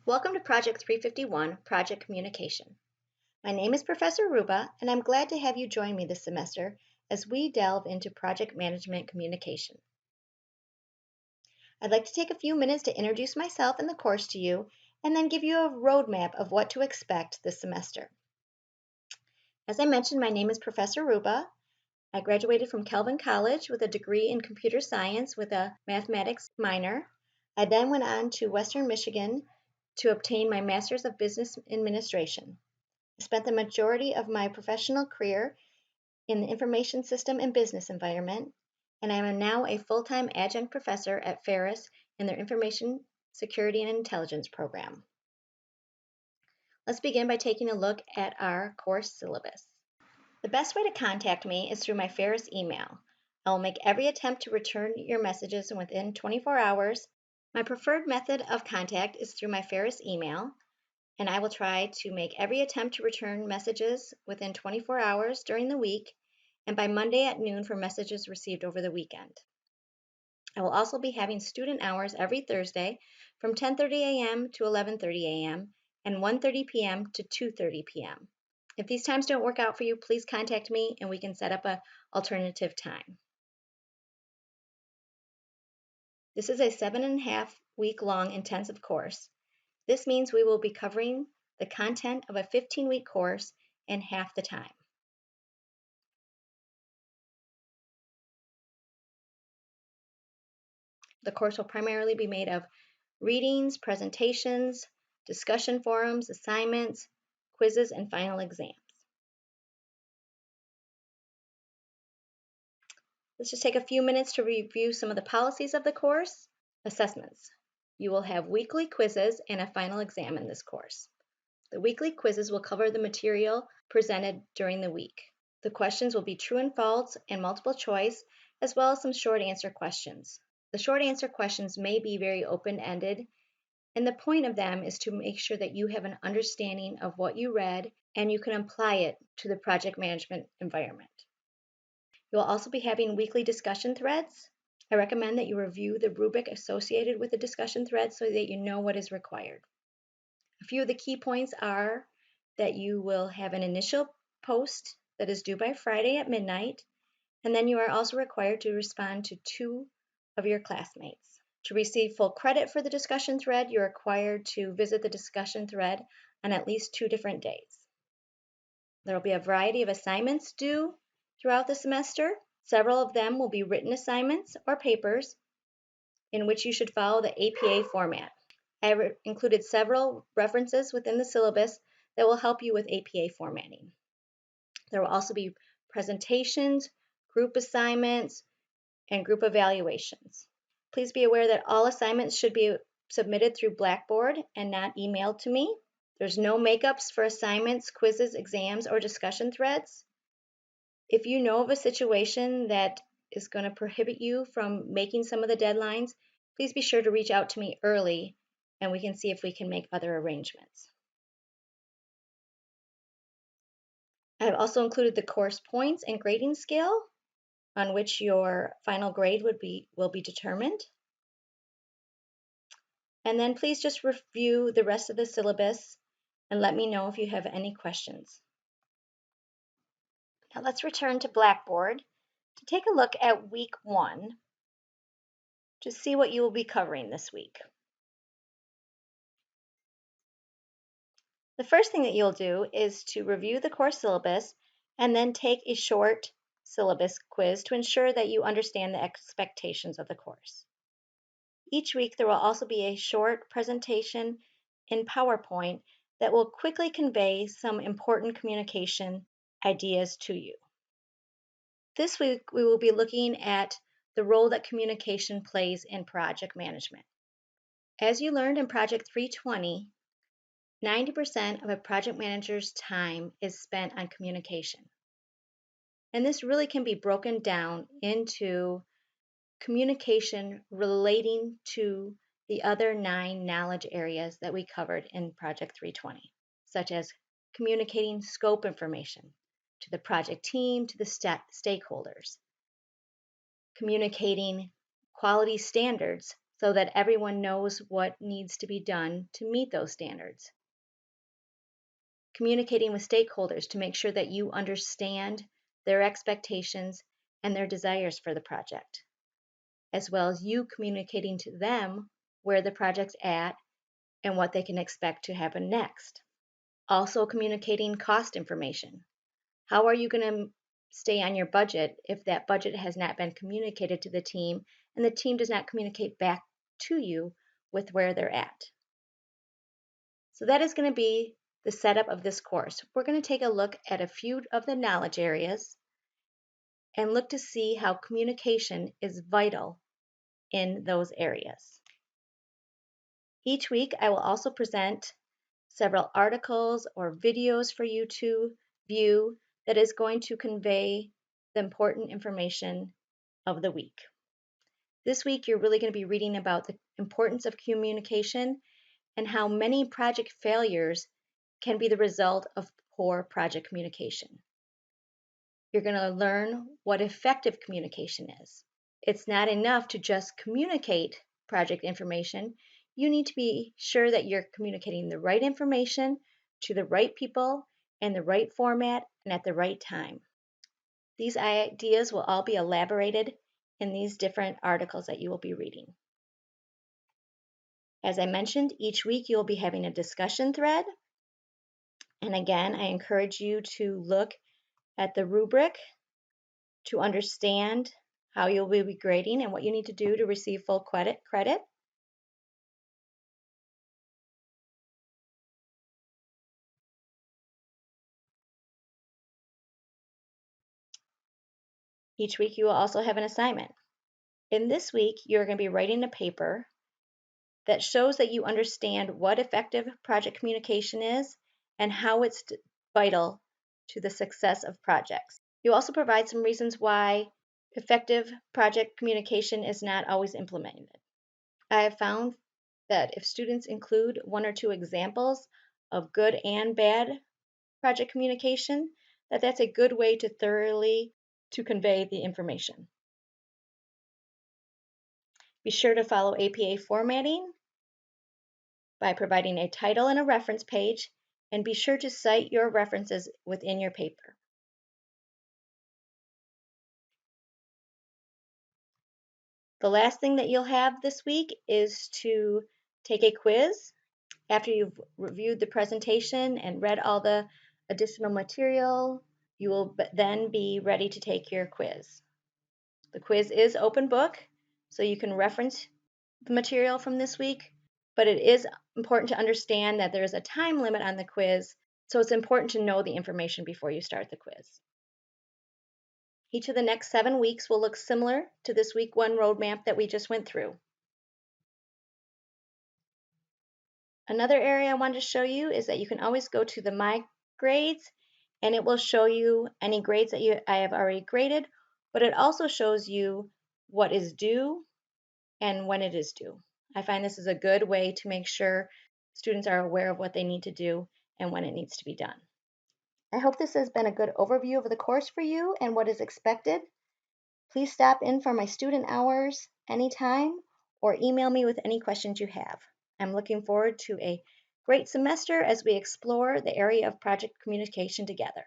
Welcome to Project 351, Project Communication. My name is Professor Ruba, and I'm glad to have you join me this semester as we delve into project management communication. I'd like to take a few minutes to introduce myself and the course to you, and then give you a roadmap of what to expect this semester. As I mentioned, my name is Professor Ruba. I graduated from Calvin College with a degree in computer science with a mathematics minor. I then went on to Western Michigan to obtain my Master's of Business Administration. I spent the majority of my professional career in the information system and business environment, and I am now a full-time adjunct professor at Ferris in their Information Security and Intelligence program. Let's begin by taking a look at our course syllabus. The best way to contact me is through my Ferris email. I will make every attempt to return your messages within 24 hours. My preferred method of contact is through my Ferris email, and I will try to make every attempt to return messages within 24 hours during the week and by Monday at noon for messages received over the weekend. I will also be having student hours every Thursday from 10:30 a.m. to 11:30 a.m. and 1:30 p.m. to 2:30 p.m. If these times don't work out for you, please contact me and we can set up an alternative time. This is a 7.5-week-long intensive course. This means we will be covering the content of a 15-week course in half the time. The course will primarily be made of readings, presentations, discussion forums, assignments, quizzes, and final exams. Let's just take a few minutes to review some of the policies of the course. Assessments. You will have weekly quizzes and a final exam in this course. The weekly quizzes will cover the material presented during the week. The questions will be true and false and multiple choice, as well as some short answer questions. The short answer questions may be very open-ended, and the point of them is to make sure that you have an understanding of what you read and you can apply it to the project management environment. You'll also be having weekly discussion threads. I recommend that you review the rubric associated with the discussion thread so that you know what is required. A few of the key points are that you will have an initial post that is due by Friday at midnight, and then you are also required to respond to 2 of your classmates. To receive full credit for the discussion thread, you're required to visit the discussion thread on at least 2 different days. There will be a variety of assignments due throughout the semester. Several of them will be written assignments or papers in which you should follow the APA format. I included several references within the syllabus that will help you with APA formatting. There will also be presentations, group assignments, and group evaluations. Please be aware that all assignments should be submitted through Blackboard and not emailed to me. There's no makeups for assignments, quizzes, exams, or discussion threads. If you know of a situation that is going to prohibit you from making some of the deadlines, please be sure to reach out to me early and we can see if we can make other arrangements. I've also included the course points and grading scale on which your final grade will be determined. And then please just review the rest of the syllabus and let me know if you have any questions. Now let's return to Blackboard to take a look at week 1 to see what you will be covering this week. The first thing that you'll do is to review the course syllabus and then take a short syllabus quiz to ensure that you understand the expectations of the course. Each week there will also be a short presentation in PowerPoint that will quickly convey some important communication ideas to you. This week we will be looking at the role that communication plays in project management. As you learned in Project 320, 90% of a project manager's time is spent on communication. And this really can be broken down into communication relating to the other 9 knowledge areas that we covered in Project 320, such as communicating scope information to the project team, to the stakeholders, communicating quality standards so that everyone knows what needs to be done to meet those standards. Communicating with stakeholders to make sure that you understand their expectations and their desires for the project, as well as you communicating to them where the project's at and what they can expect to happen next. Also communicating cost information. How are you going to stay on your budget if that budget has not been communicated to the team and the team does not communicate back to you with where they're at? So that is going to be the setup of this course. We're going to take a look at a few of the knowledge areas and look to see how communication is vital in those areas. Each week, I will also present several articles or videos for you to view that is going to convey the important information of the week. This week, you're really going to be reading about the importance of communication and how many project failures can be the result of poor project communication. You're going to learn what effective communication is. It's not enough to just communicate project information. You need to be sure that you're communicating the right information to the right people in the right format and at the right time. These ideas will all be elaborated in these different articles that you will be reading. As I mentioned, each week you will be having a discussion thread. And again, I encourage you to look at the rubric to understand how you'll be grading and what you need to do to receive full credit. Each week you will also have an assignment. In this week, you're going to be writing a paper that shows that you understand what effective project communication is and how it's vital to the success of projects. You also provide some reasons why effective project communication is not always implemented. I have found that if students include one or two examples of good and bad project communication, that's a good way to thoroughly to convey the information. Be sure to follow APA formatting by providing a title and a reference page, and be sure to cite your references within your paper. The last thing that you'll have this week is to take a quiz. After you've reviewed the presentation and read all the additional material, you will then be ready to take your quiz. The quiz is open book, so you can reference the material from this week, but it is important to understand that there is a time limit on the quiz, so it's important to know the information before you start the quiz. Each of the next 7 weeks will look similar to this week 1 roadmap that we just went through. Another area I wanted to show you is that you can always go to the My Grades, and it will show you any grades that I have already graded, but it also shows you what is due and when it is due. I find this is a good way to make sure students are aware of what they need to do and when it needs to be done. I hope this has been a good overview of the course for you and what is expected. Please stop in for my student hours anytime or email me with any questions you have. I'm looking forward to a great semester as we explore the area of project communication together.